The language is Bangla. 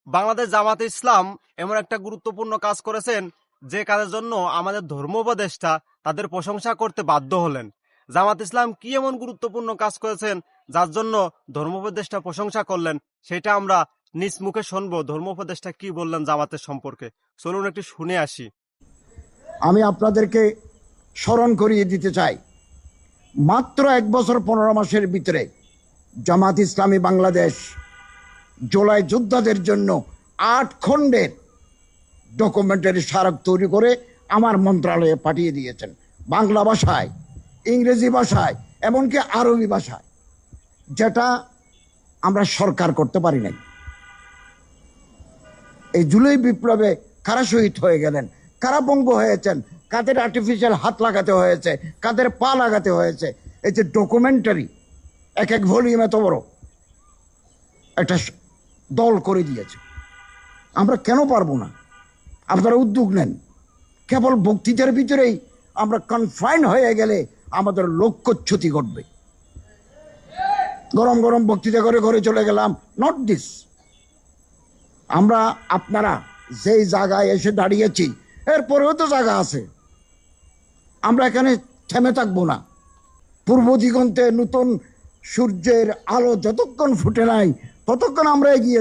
বাংলাদেশ জামাতে ইসলাম এমন একটা গুরুত্বপূর্ণ কাজ করেছেন, যে কাজের জন্য আমাদের ধর্ম উপদেষ্টা তাদের প্রশংসা করতে বাধ্য হলেন। জামাত ইসলাম কি এমন গুরুত্বপূর্ণ কাজ করেছেন যার জন্য ধর্ম উপদেষ্টা প্রশংসা করলেন, সেটা আমরা নিজ মুখে শুনবো। ধর্ম উপদেষ্টা কি বললেন জামাতের সম্পর্কে, চলুন একটু শুনে আসি। আমি আপনাদেরকে স্মরণ করিয়ে দিতে চাই, মাত্র 1 বছর 15 মাসের ভিতরে জামাত ইসলামী বাংলাদেশ জুলাই যোদ্ধাদের জন্য 8 খণ্ডের ডকুমেন্টারি স্মারক তৈরি করে আমার মন্ত্রণালয়ে পাঠিয়ে দিয়েছেন, বাংলা ভাষায়, ইংরেজি ভাষায়, এমনকি আরবি ভাষায়, যেটা আমরা সরকার করতে পারি নাই। এই জুলাই বিপ্লবে কারা শহীদ হয়ে গেলেন, কারা পঙ্গু হয়েছেন, কাদের আর্টিফিশিয়াল হাত লাগাতে হয়েছে, কাদের পা লাগাতে হয়েছে, এই যে ডকুমেন্টারি এক এক ভলিউম এত বড় একটা দল করে দিয়েছে। আমরা কেন পারবো না? আপনারা উদ্যোগ নেন। কেবল বক্তৃতার ভিতরেই আমরা কনফাইন হয়ে গেলে আমাদের লক্ষ্যচ্যুতি ঘটবে। গরম গরম বক্তৃতা করে ঘরে চলে গেলাম, নট দিস। আমরা আপনারা যেই জায়গায় এসে দাঁড়িয়েছি, এরপরেও তো জায়গা আছে, আমরা এখানে থেমে থাকবো না। পূর্ব দিগন্তে নতুন সূর্যের আলো যতক্ষণ ফুটে নাই ততক্ষণ আমরা এগিয়ে